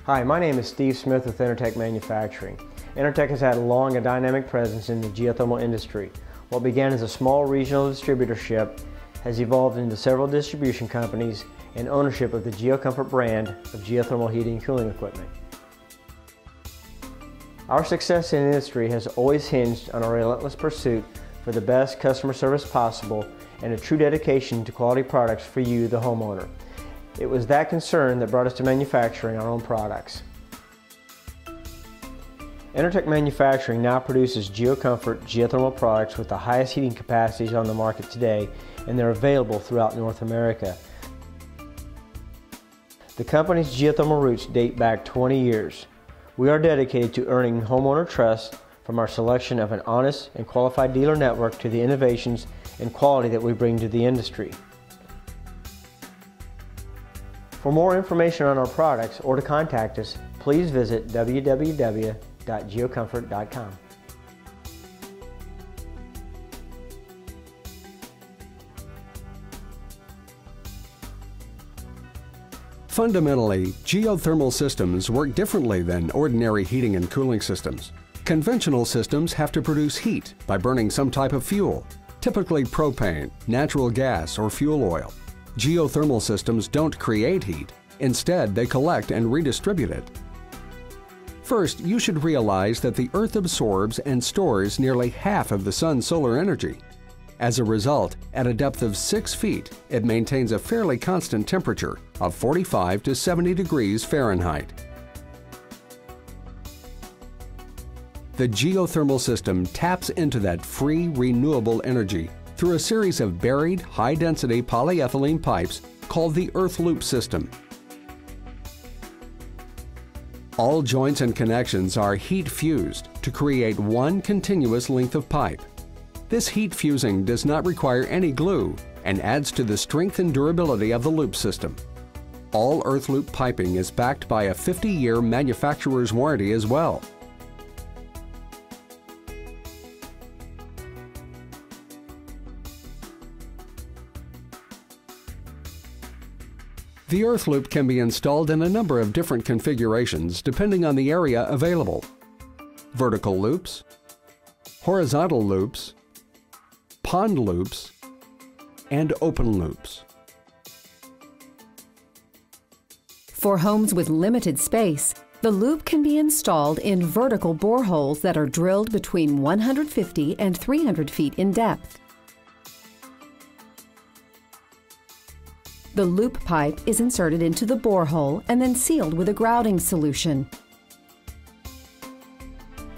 Hi, my name is Steve Smith with Intertech Manufacturing. Intertech has had a long and dynamic presence in the geothermal industry. What began as a small regional distributorship has evolved into several distribution companies and ownership of the GeoComfort brand of geothermal heating and cooling equipment. Our success in the industry has always hinged on a relentless pursuit for the best customer service possible and a true dedication to quality products for you, the homeowner. It was that concern that brought us to manufacturing our own products. Intertech Manufacturing now produces GeoComfort geothermal products with the highest heating capacities on the market today, and they're available throughout North America. The company's geothermal roots date back 20 years. We are dedicated to earning homeowner trust from our selection of an honest and qualified dealer network to the innovations and quality that we bring to the industry. For more information on our products or to contact us, please visit www.geocomfort.com. Fundamentally, geothermal systems work differently than ordinary heating and cooling systems. Conventional systems have to produce heat by burning some type of fuel, typically propane, natural gas, or fuel oil. Geothermal systems don't create heat. Instead, they collect and redistribute it. First, you should realize that the Earth absorbs and stores nearly half of the sun's solar energy. As a result, at a depth of 6 feet, it maintains a fairly constant temperature of 45 to 70 degrees Fahrenheit. The geothermal system taps into that free, renewable energy through a series of buried, high-density polyethylene pipes called the earth loop system. All joints and connections are heat fused to create one continuous length of pipe. This heat fusing does not require any glue and adds to the strength and durability of the loop system. All earth loop piping is backed by a 50-year manufacturer's warranty as well. The earth loop can be installed in a number of different configurations depending on the area available. Vertical loops, horizontal loops, pond loops, and open loops. For homes with limited space, the loop can be installed in vertical boreholes that are drilled between 150 and 300 feet in depth. The loop pipe is inserted into the borehole and then sealed with a grouting solution.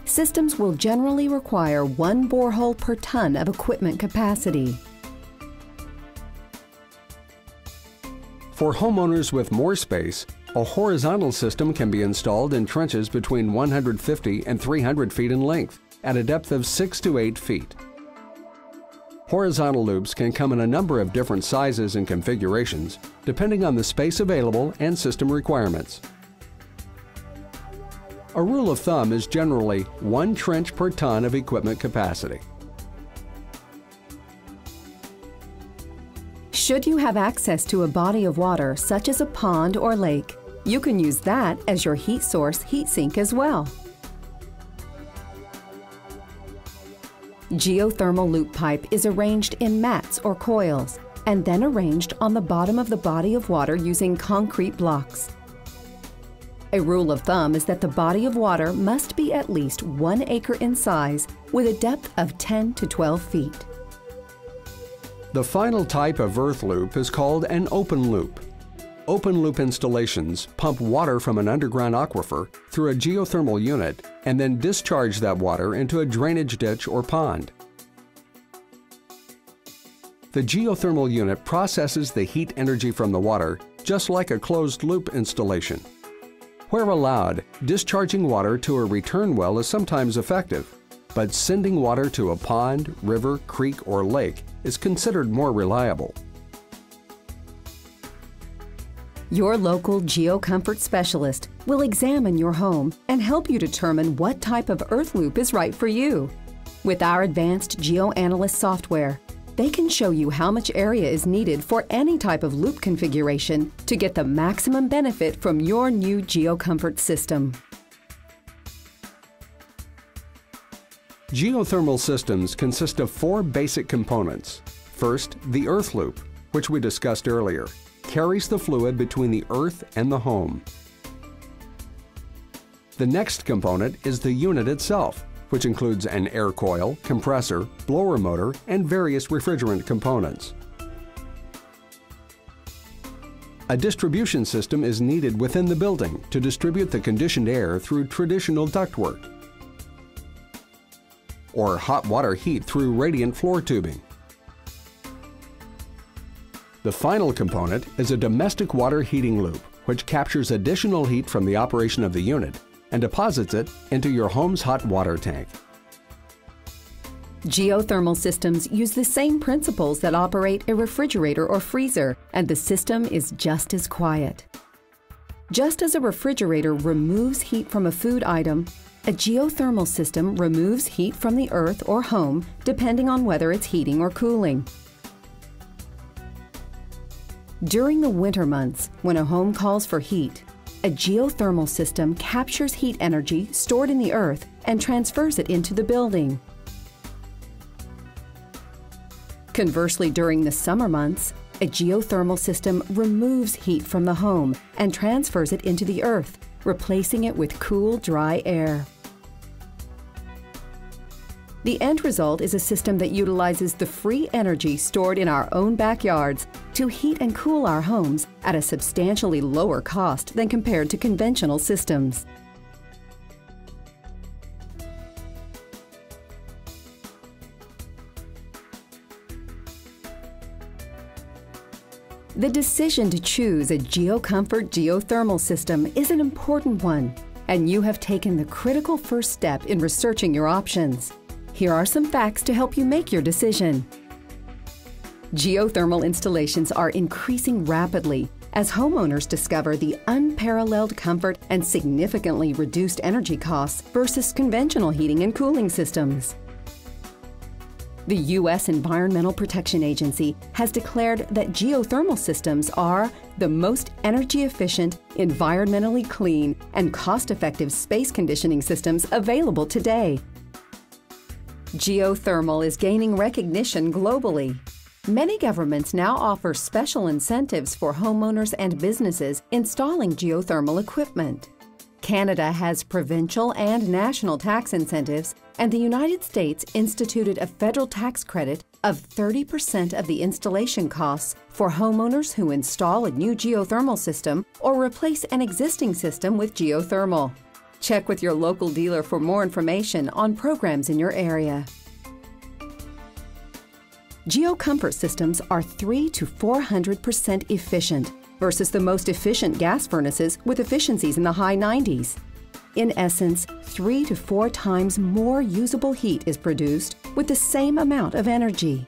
Systems will generally require 1 borehole per ton of equipment capacity. For homeowners with more space, a horizontal system can be installed in trenches between 150 and 300 feet in length at a depth of 6 to 8 feet. Horizontal loops can come in a number of different sizes and configurations, depending on the space available and system requirements. A rule of thumb is generally 1 trench per ton of equipment capacity. Should you have access to a body of water, such as a pond or lake, you can use that as your heat source heat sink as well. Geothermal loop pipe is arranged in mats or coils and then arranged on the bottom of the body of water using concrete blocks. A rule of thumb is that the body of water must be at least 1 acre in size with a depth of 10 to 12 feet. The final type of earth loop is called an open loop. Open loop installations pump water from an underground aquifer through a geothermal unit and then discharge that water into a drainage ditch or pond. The geothermal unit processes the heat energy from the water just like a closed loop installation. Where allowed, discharging water to a return well is sometimes effective. but sending water to a pond, river, creek, or lake is considered more reliable. Your local GeoComfort specialist will examine your home and help you determine what type of earth loop is right for you. With our advanced GeoAnalyst software, they can show you how much area is needed for any type of loop configuration to get the maximum benefit from your new GeoComfort system. Geothermal systems consist of 4 basic components. First, the earth loop, which we discussed earlier, carries the fluid between the earth and the home. The next component is the unit itself, which includes an air coil, compressor, blower motor, and various refrigerant components. A distribution system is needed within the building to distribute the conditioned air through traditional ductwork, or hot water heat through radiant floor tubing. The final component is a domestic water heating loop, which captures additional heat from the operation of the unit and deposits it into your home's hot water tank. Geothermal systems use the same principles that operate a refrigerator or freezer, and the system is just as quiet. Just as a refrigerator removes heat from a food item, a geothermal system removes heat from the earth or home depending on whether it's heating or cooling. During the winter months, when a home calls for heat, a geothermal system captures heat energy stored in the earth and transfers it into the building. Conversely, during the summer months, a geothermal system removes heat from the home and transfers it into the earth, replacing it with cool, dry air. The end result is a system that utilizes the free energy stored in our own backyards to heat and cool our homes at a substantially lower cost than compared to conventional systems. The decision to choose a GeoComfort geothermal system is an important one, and you have taken the critical first step in researching your options. Here are some facts to help you make your decision. Geothermal installations are increasing rapidly as homeowners discover the unparalleled comfort and significantly reduced energy costs versus conventional heating and cooling systems. The U.S. Environmental Protection Agency has declared that geothermal systems are the most energy efficient, environmentally clean, and cost-effective space conditioning systems available today. Geothermal is gaining recognition globally. Many governments now offer special incentives for homeowners and businesses installing geothermal equipment. Canada has provincial and national tax incentives, and the United States instituted a federal tax credit of 30% of the installation costs for homeowners who install a new geothermal system or replace an existing system with geothermal. Check with your local dealer for more information on programs in your area. GeoComfort systems are 300 to 400% efficient versus the most efficient gas furnaces with efficiencies in the high 90s. In essence, 3 to 4 times more usable heat is produced with the same amount of energy.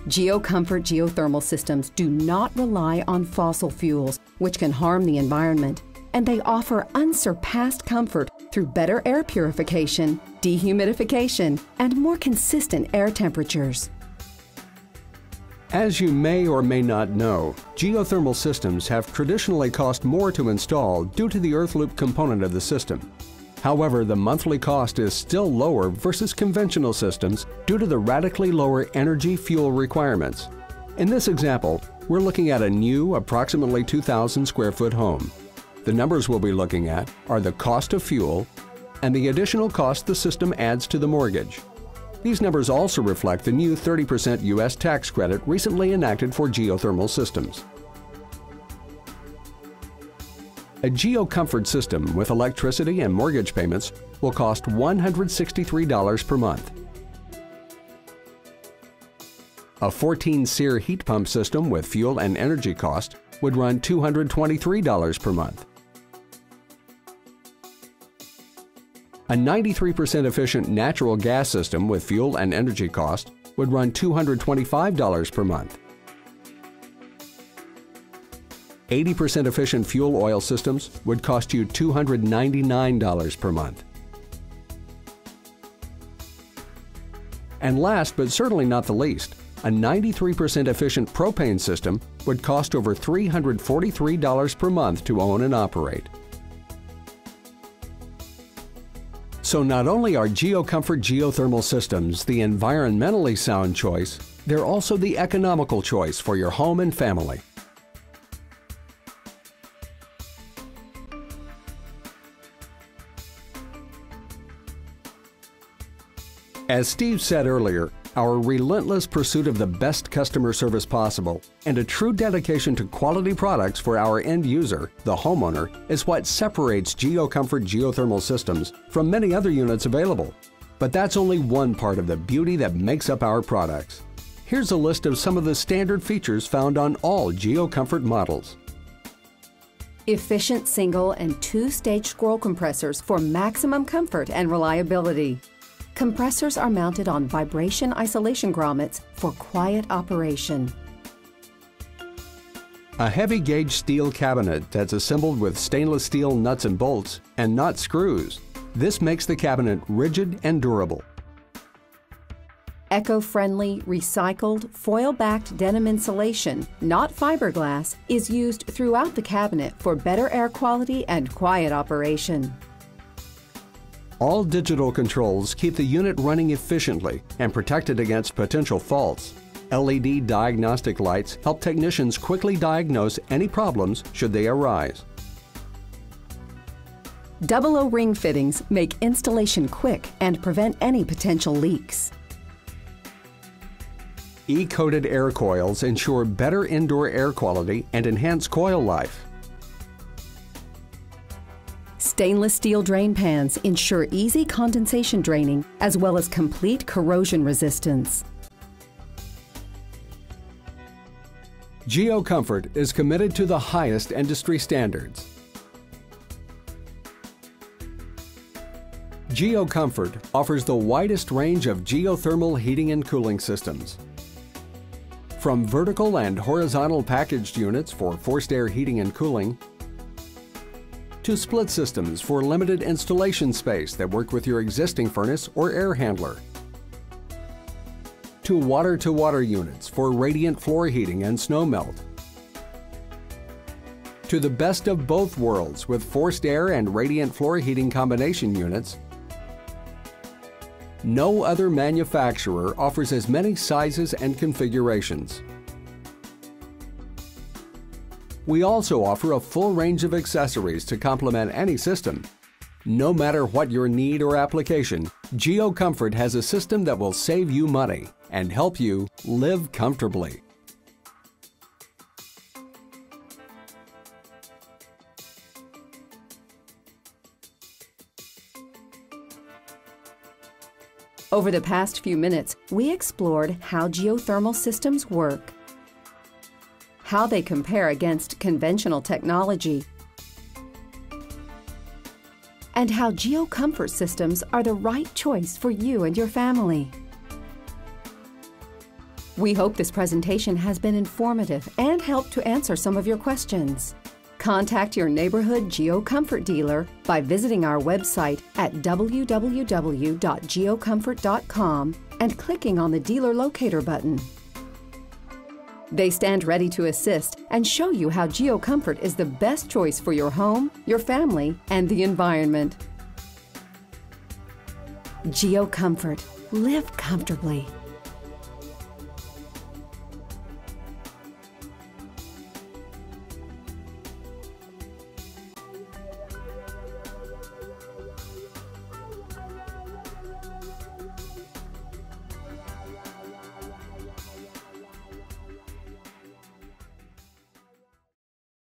GeoComfort geothermal systems do not rely on fossil fuels, which can harm the environment, and they offer unsurpassed comfort through better air purification, dehumidification, and more consistent air temperatures. As you may or may not know, geothermal systems have traditionally cost more to install due to the earth loop component of the system. However, the monthly cost is still lower versus conventional systems due to the radically lower energy fuel requirements. In this example, we're looking at a new, approximately 2,000 square foot home. The numbers we'll be looking at are the cost of fuel and the additional cost the system adds to the mortgage. These numbers also reflect the new 30% U.S. tax credit recently enacted for geothermal systems. A GeoComfort system with electricity and mortgage payments will cost $163 per month. A 14-SEER heat pump system with fuel and energy cost would run $223 per month. A 93% efficient natural gas system with fuel and energy cost would run $225 per month. 80% efficient fuel oil systems would cost you $299 per month. And last, but certainly not the least, a 93% efficient propane system would cost over $343 per month to own and operate. So not only are GeoComfort geothermal systems the environmentally sound choice, they're also the economical choice for your home and family. As Steve said earlier, our relentless pursuit of the best customer service possible and a true dedication to quality products for our end user, the homeowner, is what separates GeoComfort geothermal systems from many other units available. But that's only one part of the beauty that makes up our products. Here's a list of some of the standard features found on all GeoComfort models. Efficient single and two-stage scroll compressors for maximum comfort and reliability. Compressors are mounted on vibration isolation grommets for quiet operation. A heavy gauge steel cabinet that's assembled with stainless steel nuts and bolts and not screws. This makes the cabinet rigid and durable. Eco-friendly, recycled, foil-backed denim insulation, not fiberglass, is used throughout the cabinet for better air quality and quiet operation. All digital controls keep the unit running efficiently and protected against potential faults. LED diagnostic lights help technicians quickly diagnose any problems should they arise. Double O-ring fittings make installation quick and prevent any potential leaks. E-coated air coils ensure better indoor air quality and enhance coil life. Stainless steel drain pans ensure easy condensation draining as well as complete corrosion resistance. GeoComfort is committed to the highest industry standards. GeoComfort offers the widest range of geothermal heating and cooling systems. From vertical and horizontal packaged units for forced air heating and cooling, to split systems for limited installation space that work with your existing furnace or air handler, to water-to-water units for radiant floor heating and snow melt, to the best of both worlds with forced air and radiant floor heating combination units. No other manufacturer offers as many sizes and configurations. We also offer a full range of accessories to complement any system. No matter what your need or application, GeoComfort has a system that will save you money and help you live comfortably. Over the past few minutes, we explored how geothermal systems work, how they compare against conventional technology, and how GeoComfort systems are the right choice for you and your family. We hope this presentation has been informative and helped to answer some of your questions. Contact your neighborhood GeoComfort dealer by visiting our website at www.geocomfort.com and clicking on the Dealer Locator button. They stand ready to assist and show you how GeoComfort is the best choice for your home, your family, and the environment. GeoComfort. Live comfortably.